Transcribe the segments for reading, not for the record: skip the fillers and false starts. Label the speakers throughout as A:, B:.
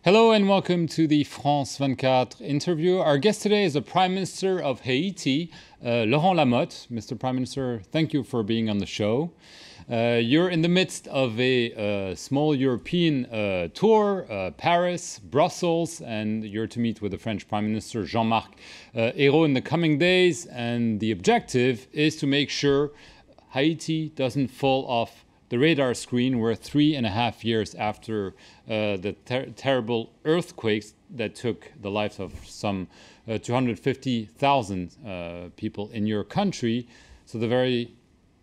A: Hello and welcome to the France 24 interview. Our guest today is the Prime Minister of Haiti, Laurent Lamothe. Mr. Prime Minister, thank you for being on the show. You're in the midst of a small European tour, Paris, Brussels, and you're to meet with the French Prime Minister Jean-Marc Ayrault in the coming days. And the objective is to make sure Haiti doesn't fall off the radar screen. We're 3.5 years after the terrible earthquakes that took the lives of some 250,000 people in your country. So the very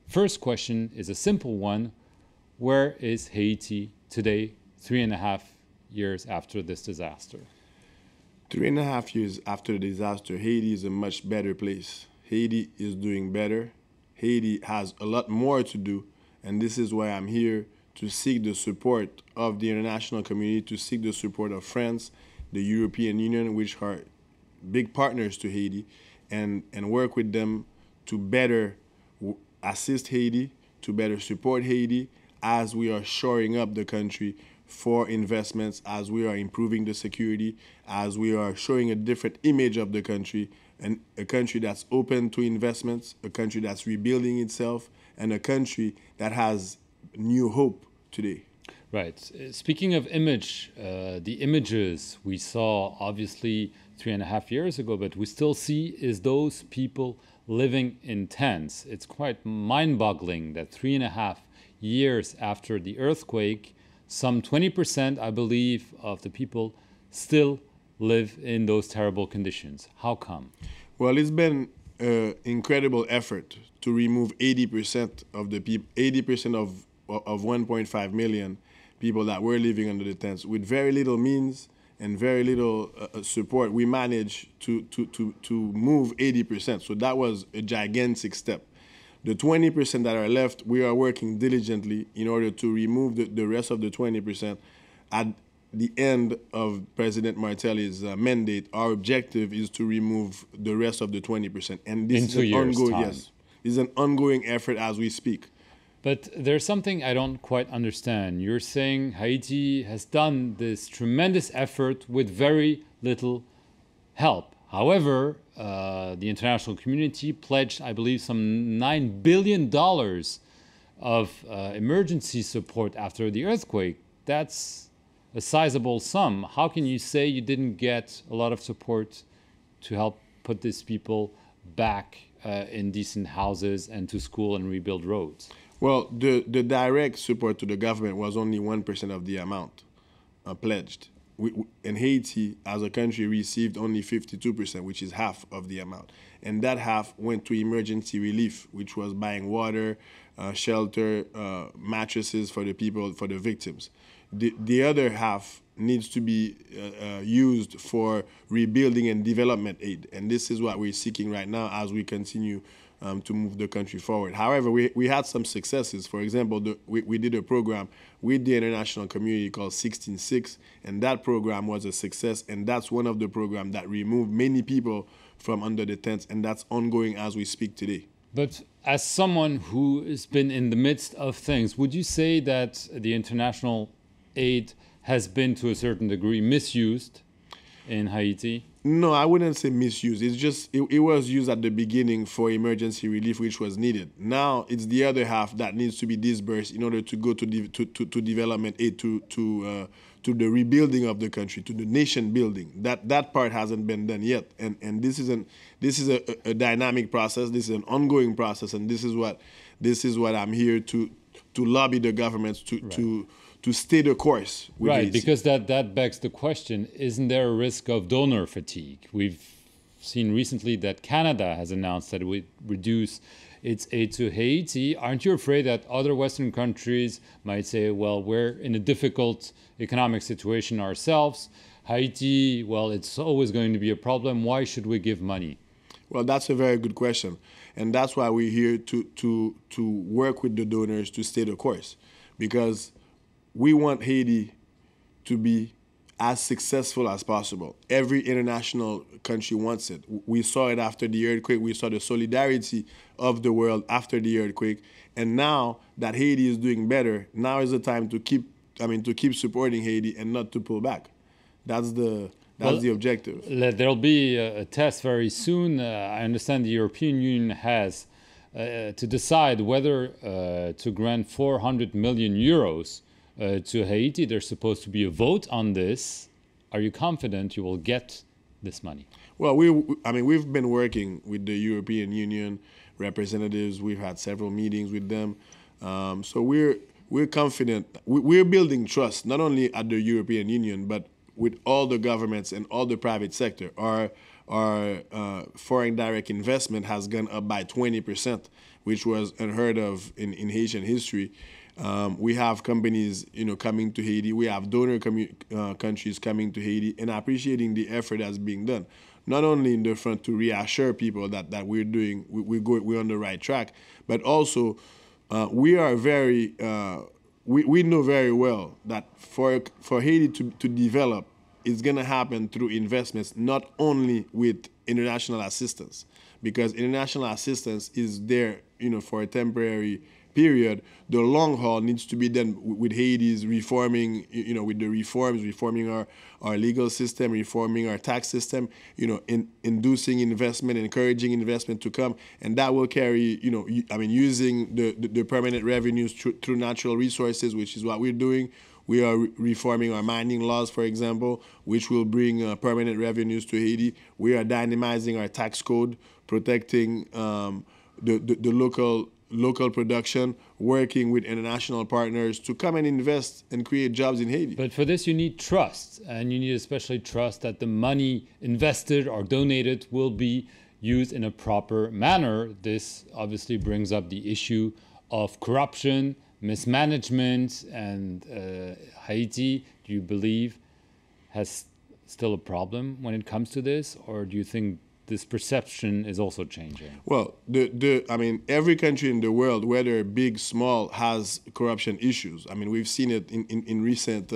A: first question is a simple one. Where is Haiti today, 3.5 years after this disaster?
B: 3.5 years after the disaster, Haiti is a much better place. Haiti is doing better. Haiti has a lot more to do. And this is why I'm here to seek the support of the international community, to seek the support of France, the European Union, which are big partners to Haiti, and work with them to better assist Haiti, to better support Haiti as we are shoring up the country for investments, as we are improving the security, as we are showing a different image of the country, and a country that's open to investments, a country that's rebuilding itself, and a country that has new hope today.
A: Right. Speaking of image, the images we saw obviously 3.5 years ago, but we still see is those people living in tents. It's quite mind-boggling that 3.5 years after the earthquake, some 20%, I believe, of the people still live in those terrible conditions. How come?
B: Well, it's been an incredible effort to remove 80% of the people, 80% of 1.5 million people that were living under the tents with very little means and very little support. We managed to move 80%. So that was a gigantic step. The 20% that are left, we are working diligently in order to remove the rest of the 20%. At the end of President Martelly's mandate, our objective is to remove the rest of the 20%. And this is an ongoing, yes, this is an ongoing effort as we speak.
A: But there's something I don't quite understand. You're saying Haiti has done this tremendous effort with very little help. However, the international community pledged, I believe, some $9 billion of emergency support after the earthquake. That's a sizable sum. How can you say you didn't get a lot of support to help put these people back in decent houses and to school and rebuild roads?
B: Well, the direct support to the government was only 1% of the amount pledged. In Haiti, as a country, received only 52%, which is half of the amount. And that half went to emergency relief, which was buying water, shelter, mattresses for the people, for the victims. The other half needs to be used for rebuilding and development aid. And this is what we're seeking right now as we continue to move the country forward. However, we had some successes. For example, we did a program with the international community called 16-6, and that program was a success, and that's one of the programs that removed many people from under the tents, and that's ongoing as we speak today.
A: But as someone who has been in the midst of things, would you say that the international aid has been to a certain degree misused in Haiti?
B: No, I wouldn't say misuse. It's just it was used at the beginning for emergency relief, which was needed. Now it's the other half that needs to be disbursed in order to go to development aid, to the rebuilding of the country, to the nation building. That part hasn't been done yet, and this is a dynamic process. This is an ongoing process, and this is what I'm here to lobby the governments to stay the course.
A: Right,
B: Haiti.
A: because that begs the question, isn't there a risk of donor fatigue? We've seen recently that Canada has announced that it would reduce its aid to Haiti. Aren't you afraid that other Western countries might say, well, we're in a difficult economic situation ourselves. Haiti, well, it's always going to be a problem. Why should we give money?
B: Well, that's a very good question. And that's why we're here to work with the donors to stay the course. Because we want Haiti to be as successful as possible. Every international country wants it. We saw it after the earthquake. We saw the solidarity of the world after the earthquake. And now that Haiti is doing better, now is the time to keep supporting Haiti and not to pull back. That's the objective.
A: There'll be a test very soon. I understand the European Union has to decide whether to grant 400 million euros to Haiti. There's supposed to be a vote on this. Are you confident you will get this money?
B: Well, we've been working with the European Union representatives. We've had several meetings with them. So we're confident. We're building trust, not only at the European Union, but with all the governments and all the private sector. Our foreign direct investment has gone up by 20%, which was unheard of in Haitian history. We have companies, coming to Haiti. We have donor countries coming to Haiti and appreciating the effort that's being done. Not only in the front to reassure people that we're on the right track, but also we are very. We know very well that for Haiti to develop, it's going to happen through investments, not only with international assistance, because international assistance is there, for a temporary period. The long haul needs to be done with Haiti's reforming, with the reforms, reforming our legal system, reforming our tax system, inducing investment, encouraging investment to come. And that will carry, using the permanent revenues through natural resources, which is what we're doing. We are reforming our mining laws, for example, which will bring permanent revenues to Haiti. We are dynamizing our tax code, protecting the local production, working with international partners to come and invest and create jobs in Haiti.
A: But for this, you need trust, and you need especially trust that the money invested or donated will be used in a proper manner. This obviously brings up the issue of corruption, mismanagement, and Haiti, do you believe, has still a problem when it comes to this, or do you think this perception is also changing?
B: Well, every country in the world, whether big, small, has corruption issues. We've seen it in recent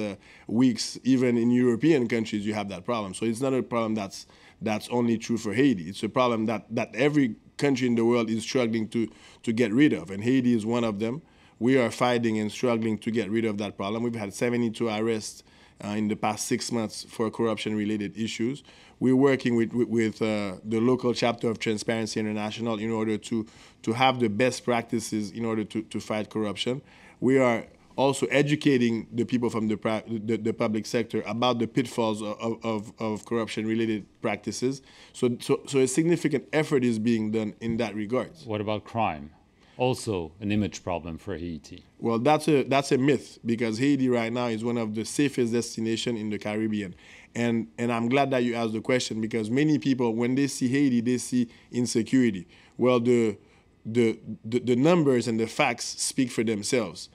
B: weeks. Even in European countries, you have that problem. So it's not a problem that's only true for Haiti. It's a problem that every country in the world is struggling to get rid of, and Haiti is one of them. We are fighting and struggling to get rid of that problem. We've had 72 arrests in the past 6 months for corruption-related issues. We're working with the local chapter of Transparency International in order to have the best practices in order to fight corruption. We are also educating the people from the public sector about the pitfalls of corruption-related practices. So a significant effort is being done in that regard.
A: What about crime? Also an image problem for Haiti.
B: Well, that's a myth, because Haiti right now is one of the safest destinations in the Caribbean. And I'm glad that you asked the question, because many people, when they see Haiti, they see insecurity. Well, the numbers and the facts speak for themselves.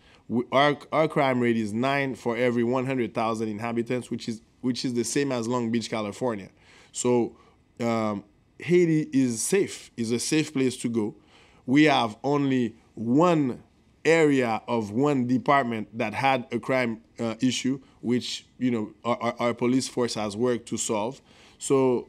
B: Our crime rate is 9 for every 100,000 inhabitants, which is the same as Long Beach, California. So Haiti is safe, is a safe place to go. We have only one area of one department that had a crime issue, which our police force has worked to solve. So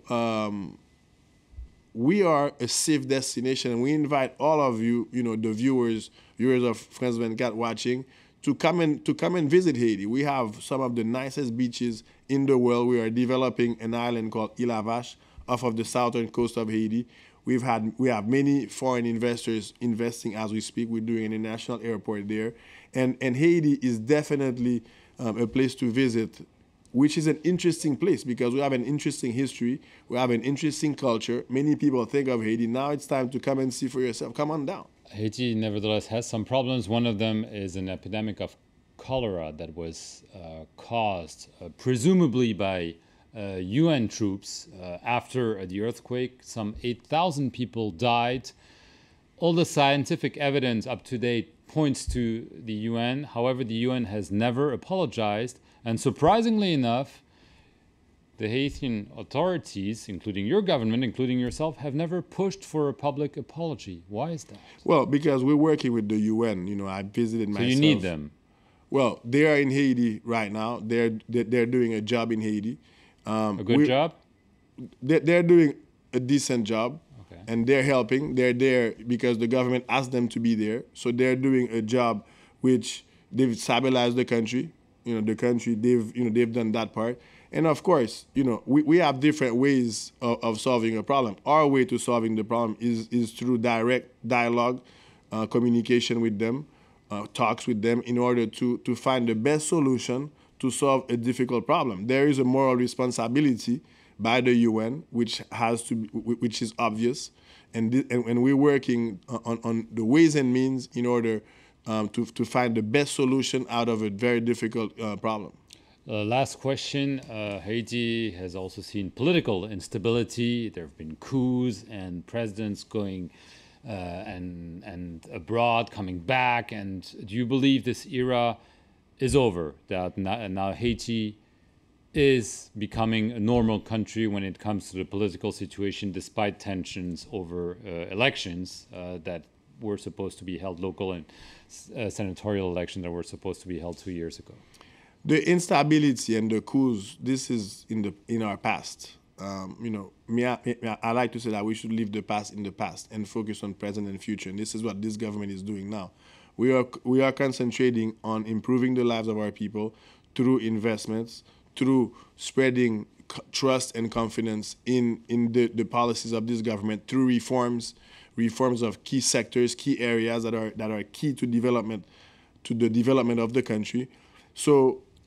B: we are a safe destination, and we invite all of you, the viewers of France 24 watching, to come and visit Haiti. We have some of the nicest beaches in the world. We are developing an island called Île Vache off of the southern coast of Haiti. We have many foreign investors investing as we speak. We're doing an international airport there. And Haiti is definitely a place to visit, which is an interesting place because we have an interesting history. We have an interesting culture. Many people think of Haiti. Now it's time to come and see for yourself. Come on down.
A: Haiti, nevertheless, has some problems. One of them is an epidemic of cholera that was caused presumably by UN troops after the earthquake. Some 8,000 people died. All the scientific evidence up to date points to the UN. However, the UN has never apologized. And surprisingly enough, the Haitian authorities, including your government, including yourself, have never pushed for a public apology. Why is that?
B: Well, because we're working with the UN. I visited myself.
A: So you need them.
B: Well, they are in Haiti right now. They're doing a job in Haiti.
A: A good job?
B: They're doing a decent job.
A: Okay.
B: And they're helping. They're there because the government asked them to be there. So they're doing a job which they've stabilized the country. The country, they've done that part. And of course, we have different ways of solving a problem. Our way to solving the problem is through direct dialogue, communication with them, talks with them in order to find the best solution to solve a difficult problem. There is a moral responsibility by the UN, which is obvious, and we're working on the ways and means in order to find the best solution out of a very difficult problem.
A: Last question. Haiti has also seen political instability. There have been coups and presidents going and abroad, coming back. And do you believe this era is over? That now Haiti is becoming a normal country when it comes to the political situation, despite tensions over elections that were supposed to be held, local and senatorial elections that were supposed to be held 2 years ago?
B: The instability and the coups, this is in our past. I like to say that we should leave the past in the past and focus on present and future. And this is what this government is doing now. We are concentrating on improving the lives of our people through investments, through spreading trust and confidence in the policies of this government, through reforms of key sectors, key areas that are key to the development of the country.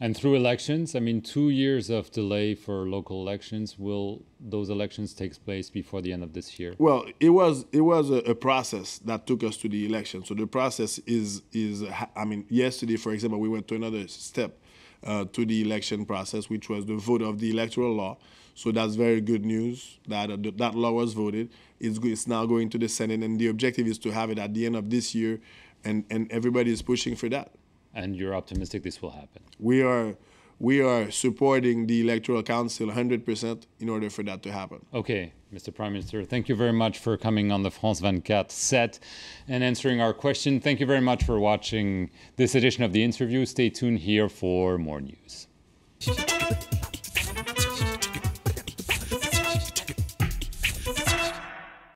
A: And through elections, 2 years of delay for local elections. Will those elections take place before the end of this year?
B: Well, it was a process that took us to the election. So the process is yesterday, for example, we went to another step to the election process, which was the vote of the electoral law. So that's very good news that that law was voted. It's now going to the Senate, and the objective is to have it at the end of this year, and everybody is pushing for that.
A: And you're optimistic this will happen?
B: We are supporting the Electoral Council 100% in order for that to happen.
A: Okay, Mr. Prime Minister, thank you very much for coming on the France 24 set and answering our question. Thank you very much for watching this edition of the interview. Stay tuned here for more news.